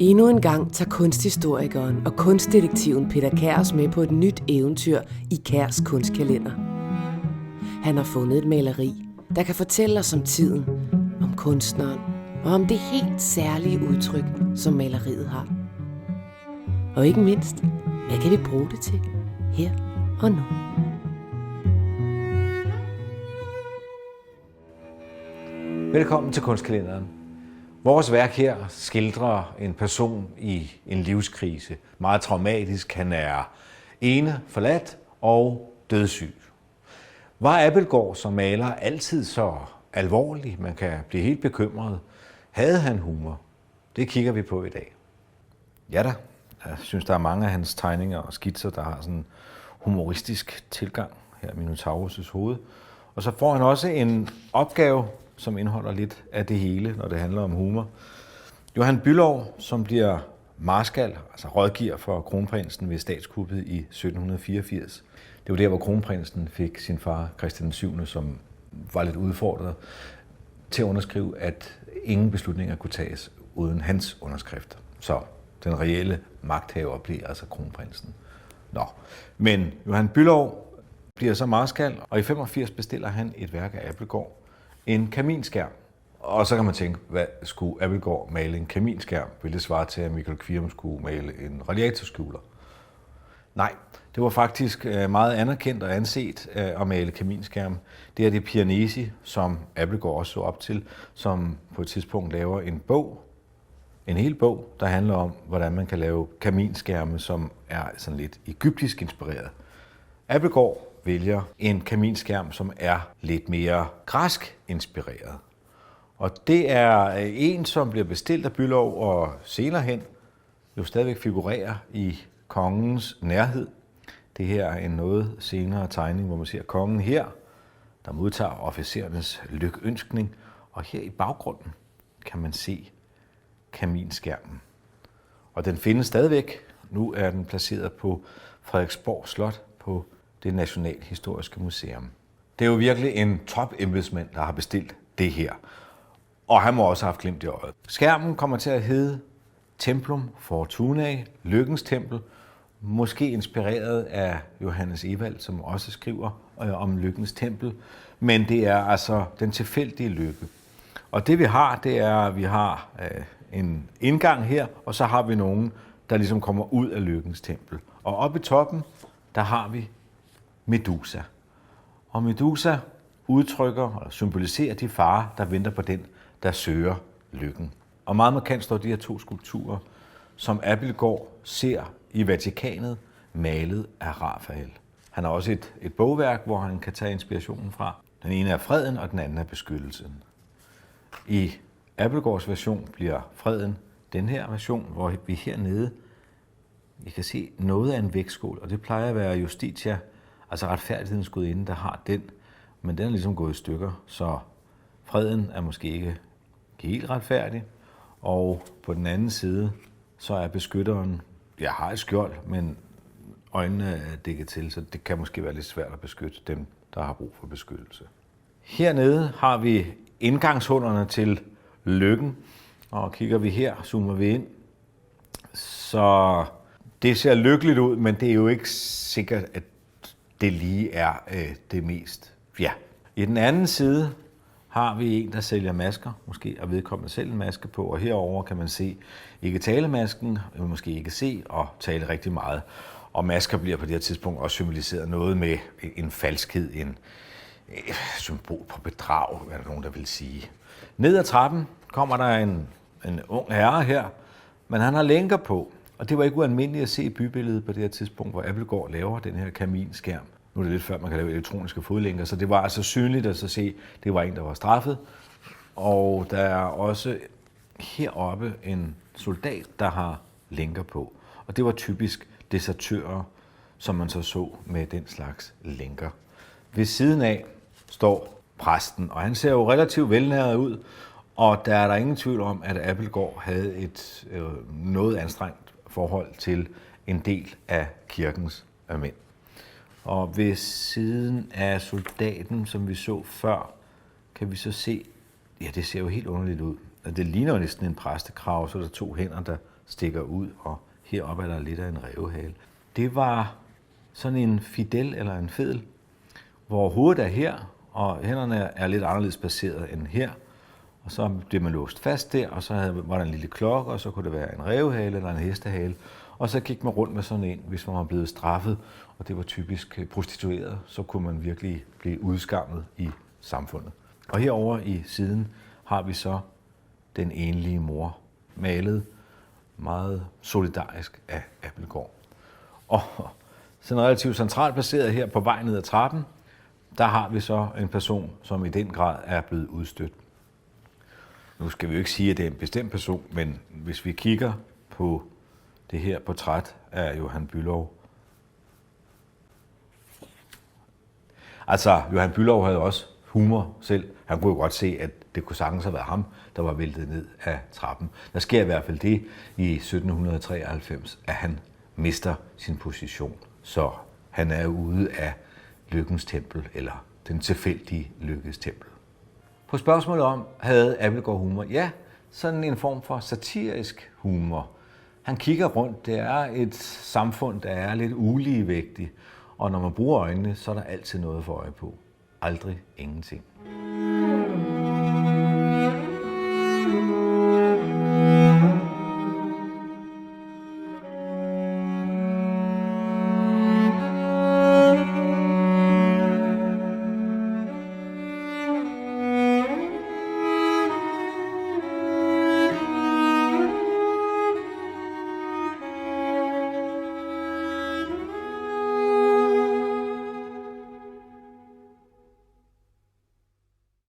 Endnu en gang tager kunsthistorikeren og kunstdetektiven Peter Kjærs med på et nyt eventyr i Kjærs kunstkalender. Han har fundet et maleri, der kan fortælle os om tiden, om kunstneren og om det helt særlige udtryk, som maleriet har. Og ikke mindst, hvad kan vi bruge det til her og nu? Velkommen til Kunstkalenderen. Vores værk her skildrer en person i en livskrise. Meget traumatisk. Han er ene, forladt og dødssyg. Var Abildgaard som maler altid så alvorlig? Man kan blive helt bekymret. Havde han humor? Det kigger vi på i dag. Ja da. Jeg synes, der er mange af hans tegninger og skitser, der har sådan en humoristisk tilgang her i Minotaurus' hoved. Og så får han også en opgave, som indeholder lidt af det hele, når det handler om humor. Johan Bülow, som bliver marskal, altså rådgiver for kronprinsen ved statskuppet i 1784. Det var der, hvor kronprinsen fik sin far, Christian 7., som var lidt udfordret, til at underskrive, at ingen beslutninger kunne tages uden hans underskrift. Så den reelle magthaver blev altså kronprinsen. Men Johan Bülow bliver så marskal, og i 85 bestiller han et værk af Abildgaard, en kaminskærm. Og så kan man tænke, hvad skulle Abildgaard male en kaminskærm? Vil det svare til, at Michael Kvium skulle male en radiatorskjuler? Nej, det var faktisk meget anerkendt og anset at male kaminskærm. Det er det Piranesi, som Abildgaard også så op til, som på et tidspunkt laver en hel bog, der handler om, hvordan man kan lave kaminskærme, som er sådan lidt egyptisk inspireret. Abildgaard vælger en kaminskærm, som er lidt mere græsk inspireret. Og det er en, som bliver bestilt af Bülow og senere hen jo stadigvæk figurerer i kongens nærhed. Det her er en noget senere tegning, hvor man ser kongen her, der modtager officerernes lykønskning. Og her i baggrunden kan man se kaminskærmen. Og den findes stadigvæk. Nu er den placeret på Frederiksborg Slot på det Nationalhistoriske Museum. Det er jo virkelig en top-embedsmand, der har bestilt det her. Og han må også have haft glimt i øjet. Skærmen kommer til at hedde Templum Fortunae, Lykkens Tempel, måske inspireret af Johannes Ewald, som også skriver om Lykkens Tempel. Men det er altså den tilfældige lykke. Og det vi har, det er, at vi har en indgang her, og så har vi nogen, der ligesom kommer ud af Lykkens Tempel. Og oppe i toppen, der har vi Medusa. Og Medusa udtrykker og symboliserer de farer, der venter på den, der søger lykken. Og meget markant står de her to skulpturer, som Abildgaard ser i Vatikanet, malet af Rafael. Han har også et bogværk, hvor han kan tage inspirationen fra. Den ene er freden, og den anden er beskyttelsen. I Abildgaards version bliver freden den her version, hvor vi hernede I kan se noget af en vægtskål, og det plejer at være Justitia, altså retfærdighedens gudinde, der har den, men den er ligesom gået i stykker, så freden er måske ikke helt retfærdig, og på den anden side, så er beskytteren, jeg har et skjold, men øjnene er dækket til, så det kan måske være lidt svært at beskytte dem, der har brug for beskyttelse. Hernede har vi indgangshullerne til lykken, og kigger vi her, zoomer vi ind, så det ser lykkeligt ud, men det er jo ikke sikkert, at det lige er det mest. Ja. I den anden side har vi en, der sælger masker. Måske er vedkommende selv en maske på, og herover kan man se ikke talemasken, måske ikke se og tale rigtig meget. Og masker bliver på det her tidspunkt også symboliseret noget med en falskhed, en symbol på bedrag, hvad der nogen, der vil sige. Ned ad trappen kommer der en ung herre her, men han har lænker på. Og det var ikke ualmindeligt at se bybilledet på det her tidspunkt, hvor Abildgaard laver den her kaminskærm. Nu er det lidt før, man kan lave elektroniske fodlænker, så det var altså synligt at så se, at det var en, der var straffet. Og der er også heroppe en soldat, der har lænker på. Og det var typisk desertører, som man så med den slags lænker. Ved siden af står præsten, og han ser jo relativt velnæret ud. Og der er der ingen tvivl om, at Abildgaard havde et noget anstrengt forhold til en del af kirkens mænd. Og ved siden af soldaten, som vi så før, kan vi så se, ja, det ser jo helt underligt ud. det ligner jo næsten en præstekrav, så er der 2 hænder, der stikker ud, og heroppe er der lidt af en rævehale. Det var sådan en fidel eller en fedel, hvor hovedet er her, og hænderne er lidt anderledes placeret end her. Og så blev man låst fast der, og så var der en lille klokke, og så kunne det være en rævehale eller en hestehale. Og så gik man rundt med sådan en, hvis man var blevet straffet, og det var typisk prostitueret, så kunne man virkelig blive udskammet i samfundet. Og herover i siden har vi så den enlige mor, malet meget solidarisk af Abildgaard. Og sådan relativt centralt placeret her på vej ned ad trappen, der har vi så en person, som i den grad er blevet udstødt. Nu skal vi jo ikke sige, at det er en bestemt person, men hvis vi kigger på det her portræt af Johan Bülow. Altså, Johan Bülow havde også humor selv. Han kunne jo godt se, at det kunne sagtens have været ham, der var væltet ned af trappen. Der sker i hvert fald det i 1793, at han mister sin position. Så han er ude af Lykkens Tempel, eller den tilfældige Lykkes Tempel. På spørgsmålet om, havde Abildgaard humor? Ja, sådan en form for satirisk humor. Han kigger rundt. Det er et samfund, der er lidt uligevægtigt. Og når man bruger øjnene, så er der altid noget for øje på. Aldrig ingenting.